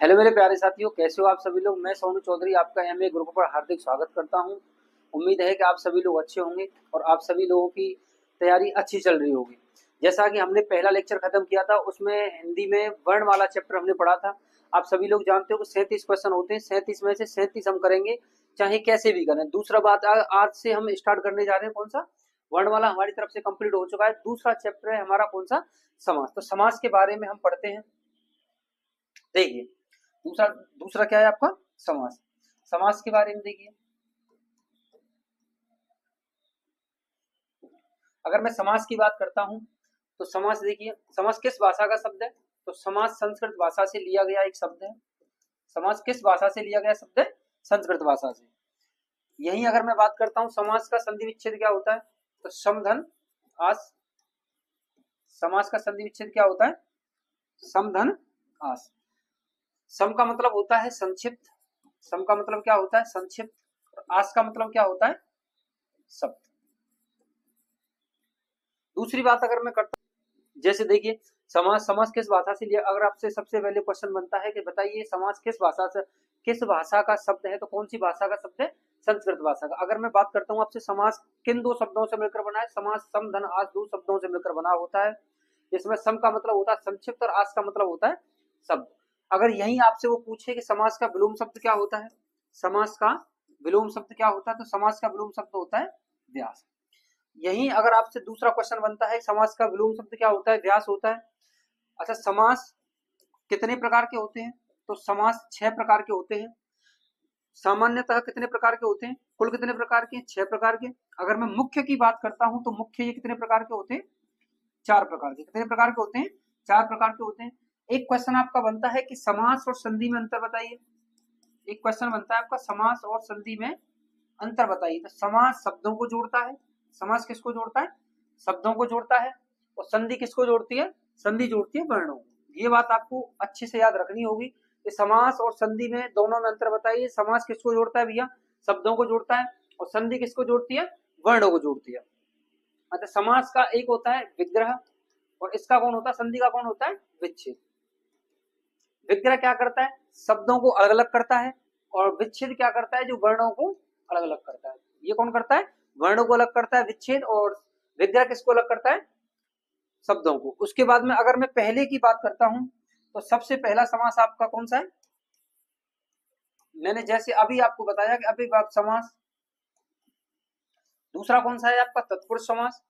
Hello मेरे प्यारे साथियों, कैसे हो आप सभी लोग। मैं सोनू चौधरी आपका एमए ग्रुप पर हार्दिक स्वागत करता हूं। उम्मीद है कि आप सभी लोग अच्छे होंगे और आप सभी लोगों की तैयारी अच्छी चल रही होगी। जैसा कि हमने पहला लेक्चर खत्म किया था, उसमें हिंदी में वर्ण वाला चैप्टर हमने पढ़ा था। आप सभी लोग जानते हो कि 37 क्वेश्चन होते हैं, 37 में से 37 हम करेंगे, चाहे कैसे भी करें। दूसरा बात, आज से हम स्टार्ट करने जा रहे हैं कौन सा, वर्ण वाला हमारी तरफ से कंप्लीट हो चुका है। दूसरा चैप्टर है हमारा कौन सा, समास। तो समास के बारे में हम पढ़ते हैं। देखिए, दूसरा दूसरा क्या है आपका, समास। समास के बारे में देखिए, अगर मैं समास की बात करता हूं तो समास, देखिए समास किस भाषा का शब्द है। तो समास संस्कृत भाषा से लिया गया एक शब्द है। समास किस भाषा से लिया गया शब्द है, संस्कृत भाषा से। यही अगर मैं बात करता हूं समास का संधि विच्छेद क्या होता है, तो सम धन आस। समास का संधि विच्छेद क्या होता है, सम धन आस। सम का मतलब होता है संक्षिप्त, सम का मतलब क्या होता है, संक्षिप्त। और आस का मतलब क्या होता है, शब्द। दूसरी बात अगर मैं करता हूं, जैसे देखिए समास, समास किस भाषा से लिया। अगर आपसे सबसे पहले क्वेश्चन बनता है कि बताइए समास किस भाषा से, किस भाषा का शब्द है, तो कौन सी भाषा का शब्द है, संस्कृत भाषा का। अगर मैं बात करता हूं आपसे, समास किन दो शब्दों से मिलकर बना है, समास सम धन आस दो शब्दों से मिलकर बना होता है। इसमें सम का मतलब होता है संक्षिप्त और आस का मतलब होता है शब्द। अगर यही आपसे वो पूछे कि समास का विलोम शब्द क्या होता है, समास का विलोम शब्द क्या होता है, तो समास का विलोम शब्द होता है व्यास। यही अगर आपसे दूसरा क्वेश्चन बनता है समास का विलोम शब्द क्या होता है, व्यास होता है। अच्छा, समास कितने प्रकार के होते हैं, तो समास 6 प्रकार के होते हैं। सामान्यतः कितने प्रकार के होते हैं, कुल कितने प्रकार के, 6 प्रकार के। अगर मैं मुख्य की बात करता हूं तो मुख्य ये कितने प्रकार के होते हैं, 4 प्रकार के। कितने प्रकार के होते हैं, 4 प्रकार के होते हैं। एक क्वेश्चन आपका बनता है कि समास और संधि में अंतर बताइए। एक क्वेश्चन बनता है आपका, समास और संधि में अंतर बताइए। तो समास शब्दों को जोड़ता है, समास किसको जोड़ता है, शब्दों को जोड़ता है। और संधि किसको जोड़ती है, संधि जोड़ती है वर्णों को। ये बात आपको अच्छे से याद रखनी होगी कि समास और संधि में दोनों में अंतर बताइए। समास किसको जोड़ता है भैया, शब्दों को जोड़ता है। और संधि किसको जोड़ती है, वर्णों को जोड़ती है। अच्छा, समास का एक होता है विग्रह, और इसका कौन होता है, संधि का कौन होता है, विच्छेद। विग्रह क्या करता है, शब्दों को अलग अलग करता है। और विच्छेद क्या करता है, जो वर्णों को अलग अलग करता है। ये कौन करता है, वर्णों को अलग करता है विच्छेद। और विग्रह किसको अलग करता है, शब्दों को। उसके बाद में अगर मैं पहले की बात करता हूं तो सबसे पहला समास आपका कौन सा है, मैंने जैसे अभी आपको बताया कि अभिभाव समास। दूसरा कौन सा है आपका, तत्पुरुष समास।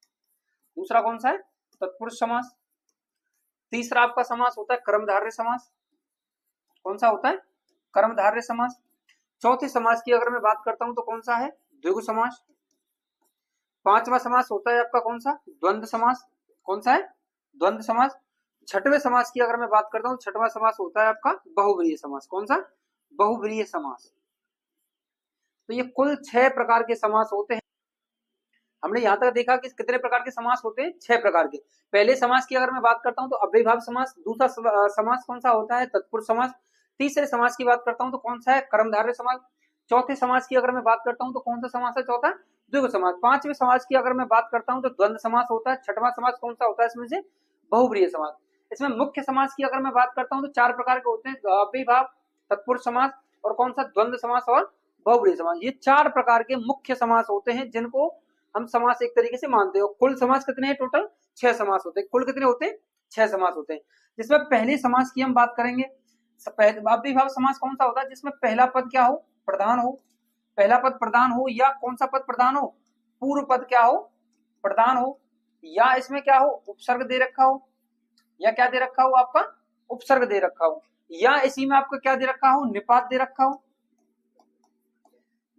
दूसरा कौन सा है, तत्पुरुष समास। तीसरा आपका समास होता है कर्मधारय समास। कौन सा होता है, कर्मधारय समास। चौथे समास की अगर मैं बात करता हूं तो कौन सा है, द्विगु समास। पांचवा समास होता है आपका कौन सा, द्वंद्व समास। कौन सा है, द्वंद्व समास। छठवें समास की अगर मैं बात करता हूं, छठवां समास होता है आपका बहुव्रीहि समास। कौन सा, बहुव्रीहि समास। तो ये कुल 6 प्रकार के समास होते हैं। हमने यहां तक देखा कि कितने प्रकार के समास होते हैं, 6 प्रकार के। पहले समास की अगर मैं बात करता हूं तो अव्ययीभाव समास। दूसरा समास कौन सा होता है, तत्पुरुष समास। तीसरे समास की बात करता हूं तो कौन सा है, कर्मधारय समास। चौथे समास की अगर मैं बात करता हूं तो कौन सा समास है, चौथा द्विगु समास। पांचवें समास की अगर मैं बात करता हूं तो द्वंद्व समास होता है। छठवां समास कौन सा होता है इसमें से, बहुव्रीहि समास। इसमें मुख्य समास की अगर मैं बात करता हूं तो 4 प्रकार के होते हैं, अव्ययीभाव, तत्पुरुष समास, और कौन सा, द्वंद्व समास और बहुव्रीहि समास। ये 4 प्रकार के मुख्य समास होते हैं जिनको हम समास एक तरीके से मानते हो। कुल समास कितने हैं, टोटल 6 समास होते हैं। कुल कितने होते हैं, 6 समास होते हैं। जिसमें पहले समास की हम बात करेंगे। अव्ययीभाव समास कौन सा होता है, जिसमें पहला पद क्या हो, प्रधान हो। पहला पद प्रधान हो, या कौन सा पद प्रधान हो, पूर्व पद क्या हो, प्रधान हो। या इसमें क्या हो, उपसर्ग दे रखा हो, या क्या दे रखा हो आपका, उपसर्ग दे रखा हो। या इसी में आपका क्या दे रखा हो, निपात दे रखा हो।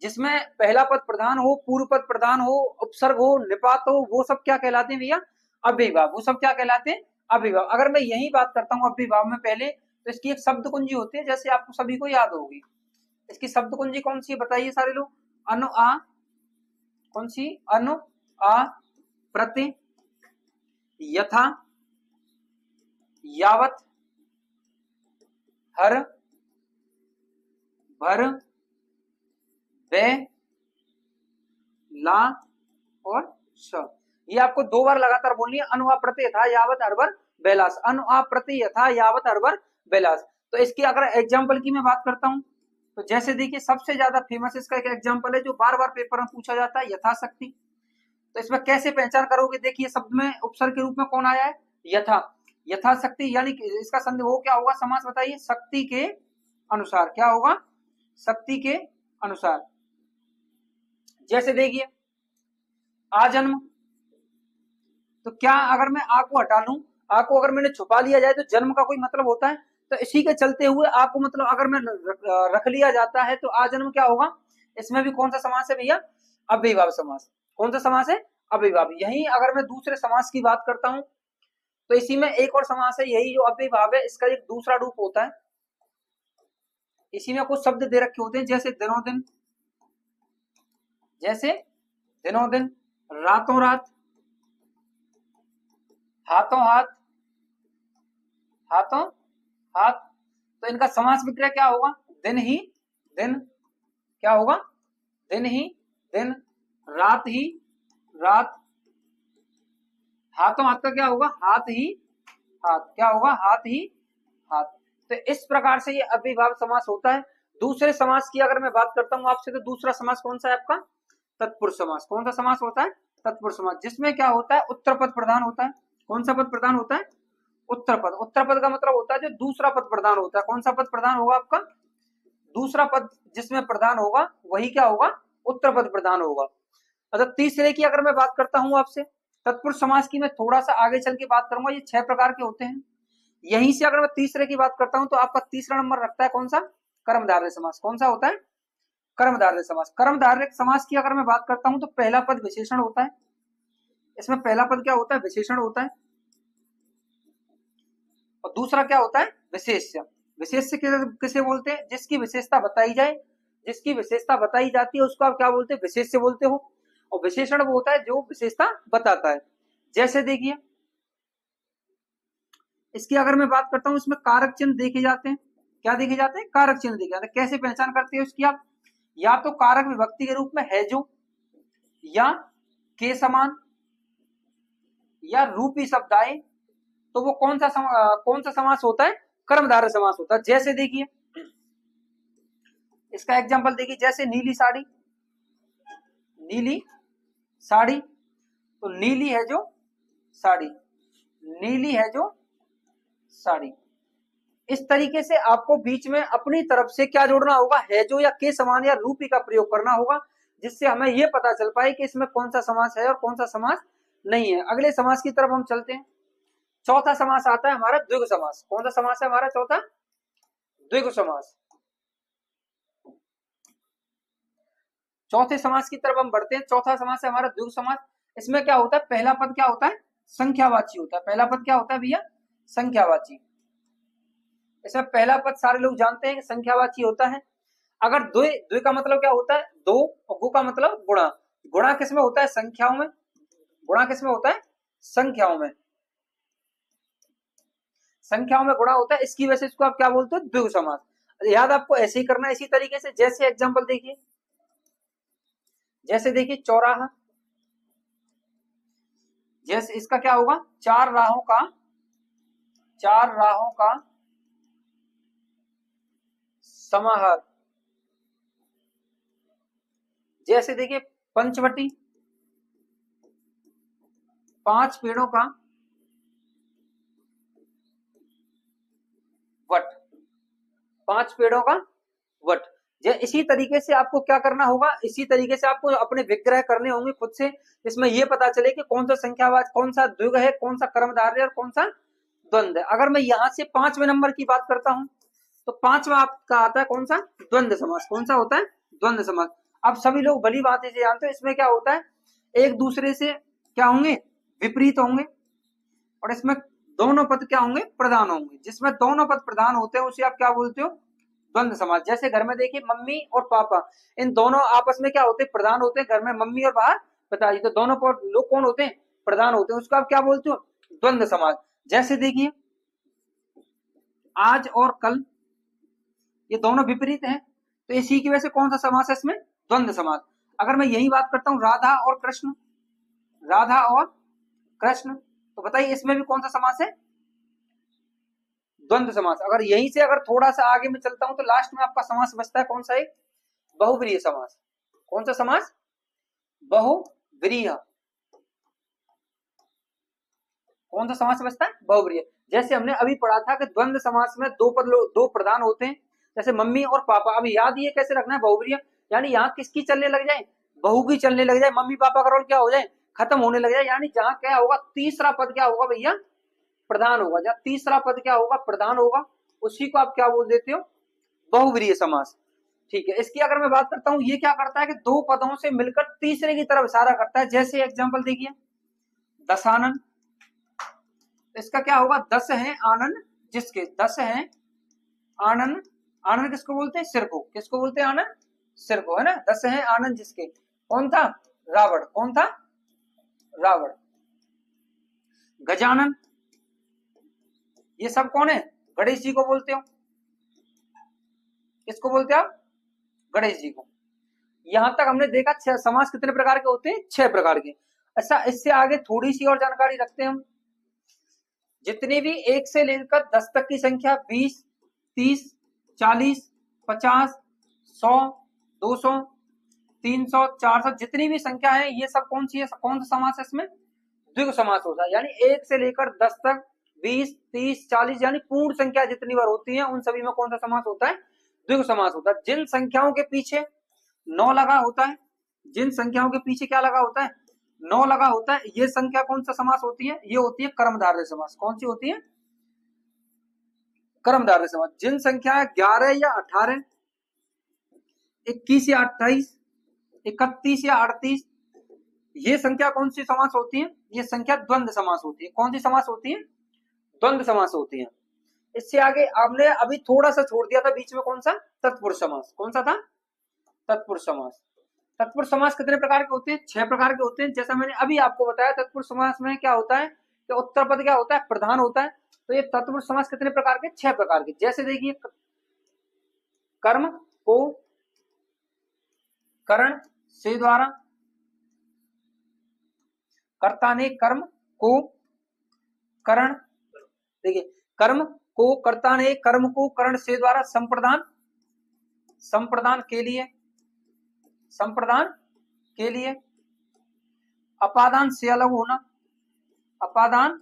जिसमें पहला पद प्रधान हो, पूर्व पद प्रधान हो, उपसर्ग हो, निपात हो, वो सब क्या कहलाते हैं भैया, अव्ययीभाव। वो सब क्या कहलाते हैं, अव्ययीभाव। अगर मैं यही बात करता हूं अव्ययीभाव में पहले, तो इसकी एक शब्द कुंजी होती है, जैसे आपको सभी को याद होगी। इसकी शब्द कुंजी कौन सी है, बताइए सारे लोग। अनु आ, कौन सी, अनु आ, प्रति, यथा, यावत, हर, भर, वे, ला और स। ये आपको 2 बार लगातार बोलनी है। अनु आ प्रति यथा यावत हर भर बेलास। अनु आ प्रति यथा यावत हर भर बेलास। तो इसकी अगर एग्जाम्पल की मैं बात करता हूं तो जैसे देखिए सबसे ज्यादा फेमस इसका एक एग्जाम्पल है जो बार बार पेपर में पूछा जाता है, यथाशक्ति। तो इसमें कैसे पहचान करोगे, देखिए शब्द में उपसर्ग के रूप में कौन आया है, यथा। यथाशक्ति यानी कि इसका संदेह वो क्या होगा, समास बताइए, शक्ति के अनुसार। क्या होगा, शक्ति के अनुसार। जैसे देखिए आजन्म, तो क्या अगर मैं आ को हटा लूं, आ को अगर मैंने छुपा लिया जाए तो जन्म का कोई मतलब होता है। तो इसी के चलते हुए आ को मतलब अगर मैं रख लिया जाता है तो आजन्म क्या होगा, इसमें भी कौन सा समास है भैया, अव्ययीभाव समास। कौन सा समास है, अव्ययीभाव। यही अगर मैं दूसरे समास की बात करता हूं तो इसी में एक और समास है, यही जो अव्ययीभाव है इसका एक दूसरा रूप होता है। इसी में कुछ शब्द दे रखे होते हैं जैसे दिनों दिन, जैसे दिनों दिन, रातों रात, हाथों हाथ, हाथों हाथ। तो इनका समास विग्रह क्या होगा, दिन ही दिन। क्या होगा, दिन ही दिन, रात ही रात, हाथों हाथ का क्या होगा, हाथ ही हाथ। क्या होगा, हाथ ही हाथ। तो इस प्रकार से ये अव्ययीभाव समास होता है। दूसरे समास की अगर मैं बात करता हूं आपसे तो दूसरा समास कौन सा है आपका, तत्पुरुष समास। कौन सा समास होता है, तत्पुरुष समास, जिसमें क्या होता है, उत्तर पद प्रधान होता है। कौन सा पद प्रधान होता है, उत्तर पद। उत्तर पद का मतलब होता है जो दूसरा पद प्रधान होता है। कौन सा पद प्रधान होगा आपका, दूसरा पद जिसमें प्रधान होगा वही क्या होगा, उत्तर पद प्रधान होगा। अच्छा तीसरे की अगर मैं बात करता हूं आपसे, तत्पुरुष समास की मैं थोड़ा सा आगे चल के बात करूंगा, ये 6 प्रकार के होते हैं। यहीं से अगर मैं तीसरे की बात करता हूं तो आपका तीसरा नंबर रखता है कौन सा, कर्मधारय समास। कौन सा होता है, कर्मधारय समास। कर्मधारय समास की अगर मैं बात करता हूं तो पहला पद विशेषण होता है। इसमें पहला पद क्या होता है, विशेषण होता है, और दूसरा क्या होता है, विशेष्य। विशेष्य किसे बोलते हैं, जिसकी विशेषता बताई जाए, जिसकी विशेषता बताई जाती है उसको आप क्या बोलते हैं, विशेष्य बोलते हो। और विशेषण वो होता है जो विशेषता बताता है। जैसे देखिए इसकी अगर मैं बात करता हूं, इसमें कारक चिन्ह देखे जाते हैं। क्या देखे जाते हैं, कारक चिन्ह देखे जाते हैं। कैसे पहचान करते हैं उसकी आप, या तो कारक विभक्ति के रूप में है जो, या के समान, या रूपी शब्द आए तो वो कौन सा समास होता है, कर्मधारय समास होता है। जैसे देखिए इसका एग्जांपल देखिए, जैसे नीली साड़ी, नीली साड़ी, तो नीली है जो साड़ी, नीली है जो साड़ी। इस तरीके से आपको बीच में अपनी तरफ से क्या जोड़ना होगा, है जो या के समान या रूपी का प्रयोग करना होगा, जिससे हमें यह पता चल पाए कि इसमें कौन सा समास है और कौन सा समास नहीं है। अगले समास की तरफ हम चलते हैं। चौथा समास आता है हमारा द्विगु समास। कौन सा समास है हमारा चौथा, द्विगु समास। चौथे समास की तरफ हम बढ़ते हैं। चौथा समास है हमारा द्विगु समास। इसमें क्या होता है, पहला पद क्या होता है, संख्यावाची होता है। पहला पद क्या होता है भैया, संख्यावाची। इसमें पहला पद सारे लोग जानते हैं कि संख्यावाची होता है। अगर द्वि, द्वि का मतलब क्या होता है, दो, और गु का मतलब गुणा। गुणा किसमें होता है, संख्याओं में। गुणा किसमें होता है, संख्याओं में। संख्याओं में गुणा होता है, इसकी वजह से इसको आप क्या बोलते हो, द्विगु समास। याद आपको ऐसे ही करना है, इसी तरीके से। जैसे एग्जांपल देखिए, जैसे देखिए चौराहा, जैसे इसका क्या होगा, चार राहों का, चार राहों का समाहार। जैसे देखिए पंचवटी, पांच पेड़ों का वट, पांच पेड़ों का वट। इसी तरीके से आपको क्या करना होगा, इसी तरीके से आपको अपने विग्रह करने होंगे खुद से। इसमें यह पता चले कि कौन सा संख्यावाचक, कौन सा द्विगु है, कौन सा कर्मधारय और कौन सा द्वंद्व है। अगर मैं यहां से 5वें नंबर की बात करता हूं तो 5वां आपका आता है कौन सा, द्वंद्व समास। कौन सा होता है, द्वंद्व समास। अब सभी लोग भली बात से जानते हैं इसमें क्या होता है, एक दूसरे से क्या होंगे, विपरीत होंगे, और इसमें दोनों पद क्या होंगे, प्रधान होंगे। जिसमें दोनों पद प्रधान होते हैं उसे आप क्या बोलते हो, द्वंद्व समास। जैसे घर में देखिए मम्मी और पापा, इन दोनों आपस में क्या होते हैं, प्रधान होते हैं। घर में मम्मी और बाहर पिताजी, तो दोनों लोग कौन होते हैं, प्रधान होते हैं। उसको आप क्या बोलते हो, द्वंद्व समास। जैसे देखिए आज और कल, ये दोनों विपरीत हैं, तो इसी की वजह से कौन सा समास है इसमें, द्वंद्व समास। अगर मैं यही बात करता हूं राधा और कृष्ण, राधा और कृष्ण, तो बताइए इसमें भी कौन सा समास है, द्वंद्व समास। अगर यहीं से अगर थोड़ा सा आगे में चलता हूं तो लास्ट में आपका समास बचता है कौन सा, एक बहुव्रीहि समास। कौन सा समास, बहुव्रीहि। कौन सा समास बचता है, बहुव्रीहि। जैसे हमने अभी पढ़ा था कि द्वंद्व समास में दो प्रधान होते हैं, जैसे मम्मी और पापा। अब याद ये कैसे रखना है, बहुव्रीहि, यानी यहाँ किसकी चलने लग जाए, बहू की चलने लग जाए, मम्मी पापा का रोल क्या हो जाए, खत्म होने लग जाए। यानी जहाँ क्या होगा, तीसरा पद क्या होगा भैया, प्रधान होगा। जहाँ तीसरा पद क्या होगा, प्रधान होगा, उसी को आप क्या बोल देते हो, बहुव्रीहि समास। ठीक है, इसकी अगर मैं बात करता हूं, ये क्या करता है कि दो पदों से मिलकर तीसरे की तरफ इशारा करता है। जैसे एग्जांपल देखिए, दशानन, इसका क्या होगा, दस है आनन जिसके, दस है आनन, आनन किसको बोलते हैं, सिर को, किसको बोलते हैं, आनन सिर को, है ना। दस है आनन जिसके, कौन था, रावण, कौन था, रावण। गजानन, ये सब कौन है, गणेश जी को बोलते हो, किसको बोलते हो आप, गणेश जी को। यहां तक हमने देखा समास कितने प्रकार के होते हैं, 6 प्रकार के। अच्छा, इससे आगे थोड़ी सी और जानकारी रखते हैं हम। जितनी भी 1 से लेकर 10 तक की संख्या, 20, 30, 40, 50, 100, 200, 300, 400, जितनी भी संख्या है, ये सब कौन सी है, कौन सा समास है, इसमें द्विगु समास होता है। यानी 1 से लेकर 10 तक, 20, 30, 40, यानी पूर्ण संख्या जितनी बार होती है, उन सभी में कौन सा समास होता है, द्विगु समास होता है। जिन संख्याओं के पीछे 9 लगा होता है, जिन संख्याओं के पीछे क्या लगा होता है, 9 लगा होता है, ये संख्या कौन सा समास होती है, ये होती है कर्मधारय समास। कौन सी होती है, कर्मधारय समास। जिन संख्या 11 या 18, 21 या 28, 31 या 38, ये संख्या कौन सी समास होती है, ये संख्या द्वंद्व समास होती है। कौन सी समास होती है, द्वंद्व समास होती है। इससे आगे आपने अभी थोड़ा सा छोड़ दिया था बीच में, कौन सा, तत्पुरुष समास। कौन सा था, तत्पुरुष समास। तत्पुरुष समास कितने प्रकार के होते हैं, 6 प्रकार के होते हैं। जैसा मैंने अभी आपको बताया, तत्पुरुष समास में क्या होता है कि उत्तर पद क्या होता है, प्रधान होता है। तो ये तत्पुरुष समास कितने प्रकार के, 6 प्रकार के। जैसे देखिए, कर्म को करण से द्वारा, कर्ता ने कर्म को करण, देखिए कर्म को, कर्ता ने कर्म को करण से द्वारा संप्रदान, संप्रदान के लिए, संप्रदान के लिए। अपादान से अलग होना, अपादान,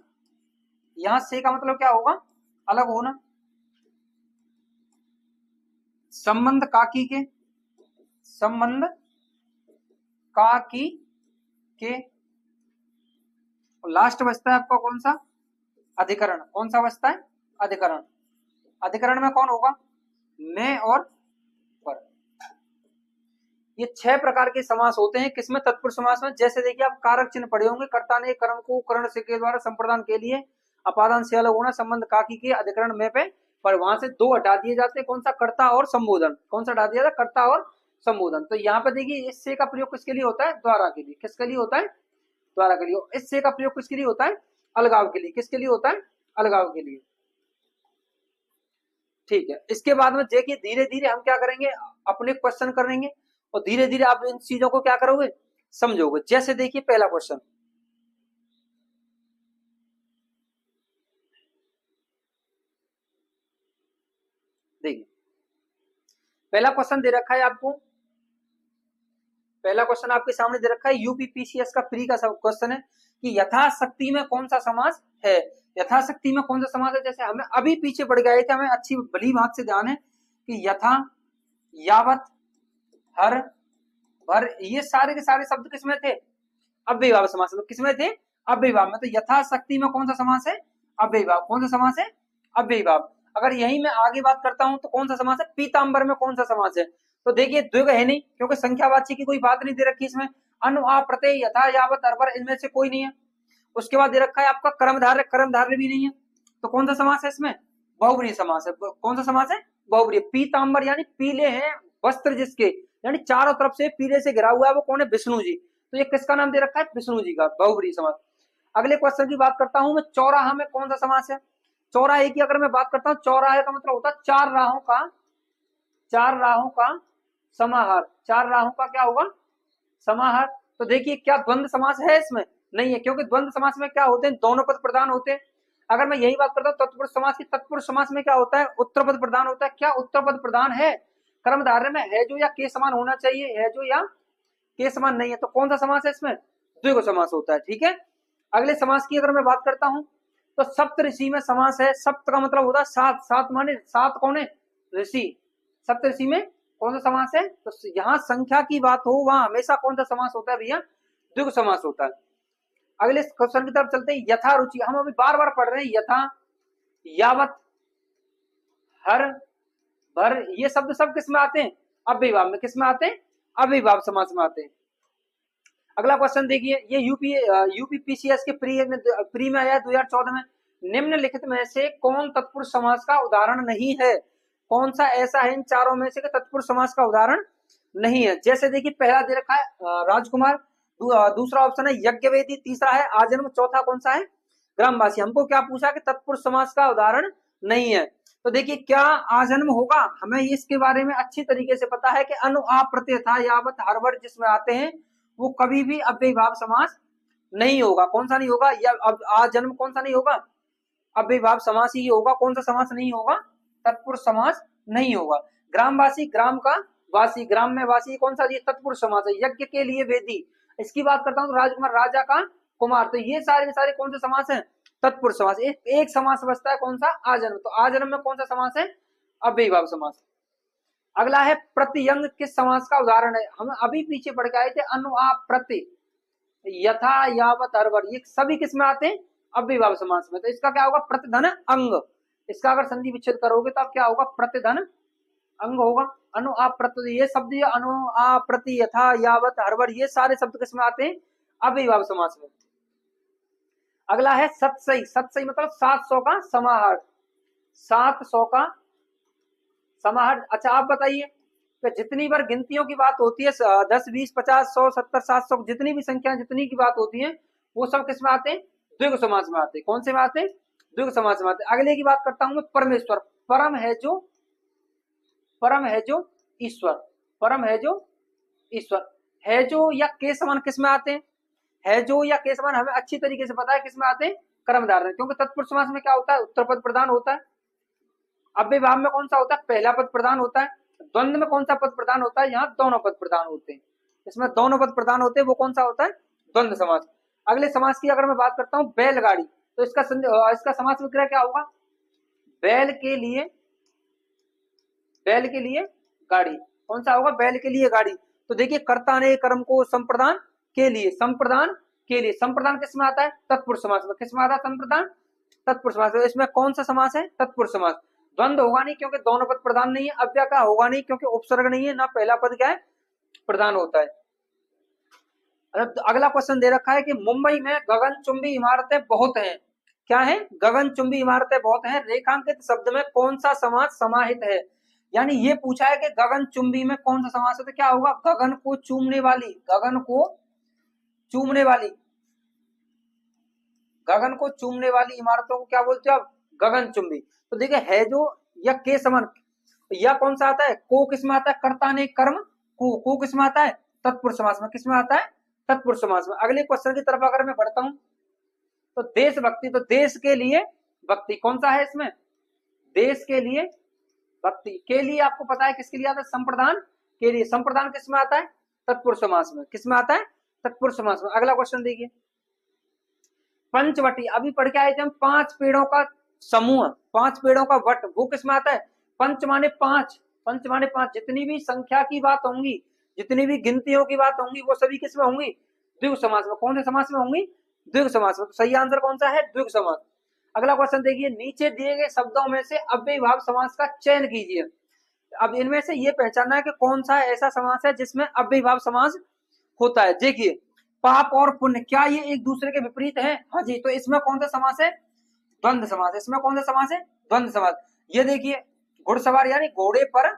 यहां से का मतलब क्या होगा, अलग होना। संबंध काकी के, संबंध काकी के। लास्ट बचता है आपका कौन सा, अधिकरण। कौन सा बचता है, अधिकरण। अधिकरण में कौन होगा, मैं और पर। ये 6 प्रकार के समास होते हैं किसमें, तत्पुरुष समास में। जैसे देखिए, आप कारक चिन्ह पढ़े होंगे, कर्ता ने कर्म को करण से के द्वारा संप्रदान के लिए, अपादान से अलग होना, संबंध काकी के, अधिकरण में पे। पर वहां से 2 हटा दिए जाते हैं, कौन सा, कर्ता और संबोधन। कौन सा हटा दिया था, कर्ता और संबोधन। तो यहाँ पे देखिए, इस से का प्रयोग किसके लिए होता है, द्वारा के लिए। किसके लिए होता है, द्वारा के लिए। इस से का प्रयोग किसके लिए होता है, अलगाव के लिए। किसके लिए होता है, अलगाव के लिए। ठीक है, इसके बाद में देखिए, धीरे धीरे हम क्या करेंगे, अपने क्वेश्चन करेंगे, और धीरे धीरे आप इन चीजों को क्या करोगे, समझोगे। जैसे देखिए, पहला क्वेश्चन, देखिए पहला क्वेश्चन दे रखा है आपको, पहला क्वेश्चन आपके सामने दे रखा है, यूपीपीसीएस का प्री का क्वेश्चन है कि यथाशक्ति में कौन सा समास है। यथाशक्ति में कौन सा समास है, जैसे हमें अभी पीछे बढ़ गए थे, हमें अच्छी भली बात से ध्यान है कि यथा, यावत, हर, भर, ये सारे के सारे शब्द किसमें थे, अव्ययीभाव समास में। किसमें थे, अव्ययीभाव में। तो यथाशक्ति में कौन सा समास है, अव्ययीभाव। कौन सा समास है, अव्ययीभाव। अगर यही मैं आगे बात करता हूं तो कौन सा समास है, पीतांबर में कौन सा समास है। तो देखिए, द्विग है नहीं, क्योंकि संख्यावाची की कोई बात नहीं दे रखी इसमें। अनु, आ, प्रत्यय, यथा, यावत, हर, इनमें से कोई नहीं है। उसके बाद दे रखा है आपका कर्मधारय, कर्मधारय भी नहीं है। तो कौन सा समास है इसमें, बहुव्रीहि समास है। कौन सा समास है, बहुव्रीहि। पीतांबर यानी पीले हैं वस्त्र जिसके, यानी चारों तरफ से पीले से घिरा हुआ है, वो कौन है, विष्णु जी। तो ये किसका नाम दे रखा है, विष्णु जी का, बहुव्रीहि समास। अगले क्वेश्चन की बात करता हूं मैं, चौराहा में कौन सा समास है। चौराहे की अगर मैं बात करता हूं, चौराहे का मतलब होता है 4 राहों का, 4 राहों का समाहार। 4 राहों का क्या होगा, समाहार। तो देखिए, क्या द्वंद्व समास है इसमें, नहीं है, क्योंकि द्वंद्व समास में क्या होते हैं, दोनों पद प्रधान होते हैं। अगर मैं यही बात करता हूँ तत्पुरुष समास की, तत्पुरुष समास में क्या होता है, उत्तरपद प्रधान होता है। क्या उत्तरपद प्रधान है? कर्मधारय में है जो या के समान होना चाहिए, है जो या के समान नहीं है, तो कौन सा समास है इसमें, द्विगु समास होता है। ठीक है, अगले समास की अगर मैं बात करता हूं तो सप्त ऋषि में समास है। सप्त का मतलब होता है सात, सात माने सात कौन है, ऋषि। सप्त ऋषि में कौन सा समास है, तो यहाँ संख्या की बात हो वहां हमेशा कौन सा समास होता है भैया, द्विगु समास होता है। अगले क्वेश्चन की तरफ चलते हैं, यथा रुचि। हम अभी बार बार पढ़ रहे हैं यथा, यावत, हर, भर, ये शब्द सब किस में आते हैं, अव्ययीभाव में। किस में आते हैं, अव्ययीभाव समास में आते हैं। अगला क्वेश्चन देखिए, ये यूपीपीसीएस के प्री में आया 2014 में। निम्नलिखित में से कौन तत्पुरुष समास का उदाहरण नहीं है, कौन सा ऐसा है इन चारों में से कि तत्पुरुष समास का उदाहरण नहीं है। जैसे देखिए पहला दे रखा है राजकुमार, दूसरा ऑप्शन है यज्ञवेदी, तीसरा है आजन्म, चौथा कौन सा है, ग्रामवासी। हमको क्या पूछा कि तत्पुरुष समास का उदाहरण नहीं है, तो देखिए क्या आजन्म होगा, हमें इसके बारे में अच्छी तरीके से पता है कि अनु आ प्रत्यय था यावत हर वर्ड जिसमें आते हैं वो कभी भी अव्ययीभाव समास नहीं होगा। कौन सा नहीं होगा, या आजन्म कौन सा नहीं होगा, अव्ययीभाव समास ही होगा। कौन सा समास नहीं होगा, तत्पुरुष समास नहीं होगा। ग्रामवासी, ग्राम का वासी, ग्राम में वासी, कौन सा, ये तत्पुरुष समास है। यज्ञ के लिए वेदी, इसकी बात करता हूं तो राजकुमार, राजा का कुमार, तो ये सारे कौन से समास हैं, तत्पुरुष समास। एक समास बचता है कौन सा, आजन्म, तो आजन्म में कौन सा समास है, अव्ययीभाव समास। अगला है प्रत्यंग, किस समास का उदाहरण है, हम अभी पीछे पढ़ के आए थे, अनु आ प्रति, यथा यावत हर वर्ड, ये सभी किस में आते हैं, अव्ययीभाव समास में। तो इसका क्या होगा, प्रतिधन अंग, इसका अगर संधि विच्छेद करोगे तो अब क्या होगा, प्रतिधन अंग होगा। अनु आ प्रति, ये शब्द, ये अनु आ प्रति, यथा यावत हर वर्ड, ये सारे शब्द किस में आते हैं, अव्ययीभाव समास में। अगला है सतसई, सतसई मतलब 700 का समाहर, 700 का समाहर। अच्छा आप बताइए कि जितनी बार गिनतियों की बात होती है, 10, 20, 50, 100, 70, 700, जितनी भी संख्या जितनी की बात होती है वो सब किस में आते हैं, द्विगु समास में आते हैं। कौन से में आते हैं, द्विगु समास में आते हैं। अगले की बात करता हूं मैं, परमेश्वर, परम है जो, परम है जो ईश्वर, परम है जो ईश्वर, है जो या के समान किस में आते हैं, है जो या के समान हमें अच्छी तरीके से पता है किस में आते हैं, कर्मधारय, क्योंकि तत्पुरुष समास में क्या होता है, उत्तर पद प्रधान होता है। अव्ययीभाव में कौन सा होता है, पहला पद प्रधान होता है। द्वंद्व में कौन सा पद प्रधान होता है, यहाँ दोनों पद प्रधान होते हैं। इसमें दोनों पद प्रधान होते हैं, वो कौन सा होता है, द्वंद्व समास। अगले समास की अगर मैं बात करता हूँ, बैलगाड़ी, तो इसका समास विग्रह क्या होगा, बैल के लिए, बैल के लिए गाड़ी, कौन सा होगा, बैल के लिए गाड़ी। तो देखिए कर्ता ने कर्म को संप्रदान के लिए, संप्रदान के लिए, संप्रदान किस में आता है, तत्पुरुष समास में। किस में आता है संप्रदान, तत्पुरुष समास। इसमें कौन सा समास है, तत्पुरुष समास। द्वंद्व होगा नहीं क्योंकि दोनों पद प्रधान नहीं है, अव्यय का होगा नहीं क्योंकि उपसर्ग नहीं है, ना पहला पद क्या है, प्रधान होता है। अगला क्वेश्चन दे रखा है कि मुंबई में गगनचुंबी इमारतें बहुत हैं, क्या है, गगनचुंबी इमारतें बहुत हैं, रेखांकित शब्द में कौन सा समास समाहित है। यानी ये पूछा है कि गगनचुंबी में कौन सा समास है, तो क्या होगा, गगन को चूमने वाली, गगन को चूमने वाली, गगन को चूमने वाली इमारतों को क्या बोलते हो आप, गगनचुंबी। तो देखिए है जो या के समान, या कौन सा आता है, को किस में आता है, कर्ता ने कर्म को किस में आता है, तत्पुरुष समास में। किस में आता है, तत्पुरुष समास में। अगले क्वेश्चन की तरफ अगर मैं बढ़ता हूं तो देशभक्ति, तो देश के लिए भक्ति कौन सा है इसमें, देश के लिए भक्ति, के लिए आपको पता है किसके लिए आता है, संप्रदान के लिए। संप्रदान किस में आता है, तत्पुरुष समास में। किस में आता है, तत्पुरुष समास में। अगला क्वेश्चन देखिए, पंचवटी, अभी पढ़ के आए थे हम, 5 पेड़ों का समूह, 5 पेड़ों का वट, वो किस में आता है, पंच माने 5, पंच माने 5, जितनी भी संख्या की बात होंगी, जितनी भी गिनतियों की बात होंगी वो सभी किस में होंगी, द्विगु समास में। कौन से समास में होंगी, द्विगु समास में। तो सही आंसर कौन सा है, द्विगु समास। अगला क्वेश्चन देखिए, नीचे दिए गए शब्दों में से अव्ययीभाव समास का चयन कीजिए। अब इनमें से ये पहचानना है कि कौन सा ऐसा समास है जिसमें अव्ययीभाव समास होता है। देखिए पाप और पुण्य, क्या ये एक दूसरे के विपरीत है, हाँ जी, तो इसमें कौन सा समास है, द्वंद्व समास। इसमें कौन सा समास है, द्वंद्व समास। ये देखिए घुड़सवार यानी घोड़े पर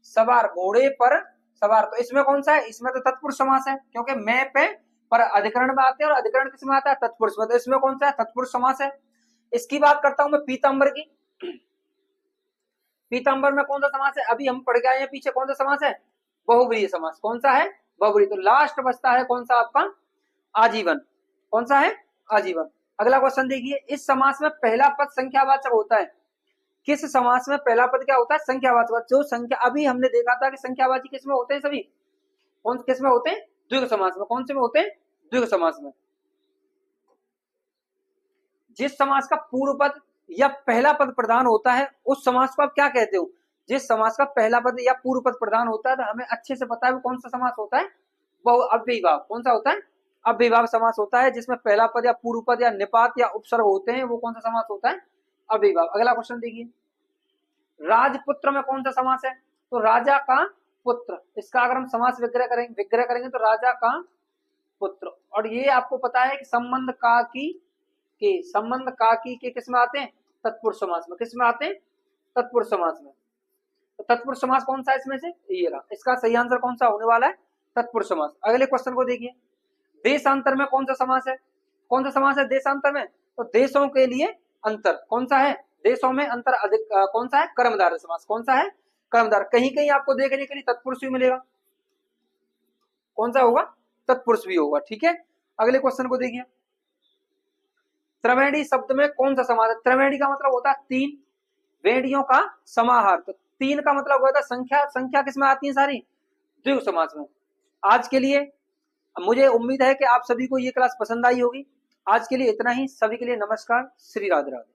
सवार, घोड़े पर सवार, तो इसमें कौन सा है, इसमें तो तत्पुरुष समास है क्योंकि मैं पे पर अधिकरण में आते हैं और अधिकरण किस में आता है, तत्पुरुष में। तो इसमें कौन सा है, तत्पुरुष समास है। इसकी बात करता हूं मैं पीतांबर की, पीतांबर में कौन सा समास है, अभी हम पढ़ के आए हैं पीछे, कौन सा समास है, बहुब्रीहि समास। कौन सा है, बहुब्रीहि। तो लास्ट बचता है कौन सा आपका, आजीवन। कौन सा है, आजीवन। अगला क्वेश्चन देखिए, इस समास में पहला पद संख्यावाचक होता है। किस समास में पहला पद क्या होता है? संख्यावाचक। जो संख्या अभी हमने देखा था कि संख्यावाची किस में होते हैं? सभी कौन किस में होते हैं? द्विगु समास में। कौन से में होते हैं? द्विगु समास में। जिस समास का पूर्व पद या पहला पद प्रधान होता है उस समास को आप क्या कहते हो? जिस समास का पहला पद या पूर्व पद प्रधान होता है तो हमें अच्छे से पता है वो कौन सा समास होता है? वो अव्ययीभाव। कौन सा होता है? अव्ययीभाव समास होता है, जिसमें पहला पद या पूर्व पद या निपात या उपसर्ग होते हैं, वो कौन सा समास होता है? अव्ययीभाव। अगला क्वेश्चन देखिए, राजपुत्र में कौन सा समास है? तो राजा का पुत्र। इसका अगर हम समास विग्रह करेंगे तो राजा का पुत्र। और ये आपको पता है कि संबंध का की के, संबंध का की के किस में आते हैं? तत्पुरुष समास में। किस में आते हैं? तत्पुरुष समास में। तो तत्पुरुष समास कौन सा है इसमें से? ये रहा। इसका सही आंसर कौन सा होने वाला है? तत्पुरुष समास। अगले क्वेश्चन को देखिए, देशांतर में कौन सा समास है? कौन सा समास है देशांतर में? तो देशों के लिए अंतर। कौन सा है? देशों में अंतर अधिक। कौन सा है? कर्मधारय समास। कौन सा है? कर्मधारय। कहीं कहीं आपको देखने के लिए तत्पुरुष भी मिलेगा। कौन सा होगा? तत्पुरुष भी होगा। ठीक है, अगले क्वेश्चन को देखिए, त्रिवेणी शब्द में कौन सा समास है? त्रिवेणी का मतलब होता है तीन, वेणियों का समाहार। तो तीन का मतलब होता है संख्या। संख्या किसमें आती है? सारी द्विगु समास में। आज के लिए मुझे उम्मीद है कि आप सभी को ये क्लास पसंद आई होगी। आज के लिए इतना ही। सभी के लिए नमस्कार। श्री राधे राधे।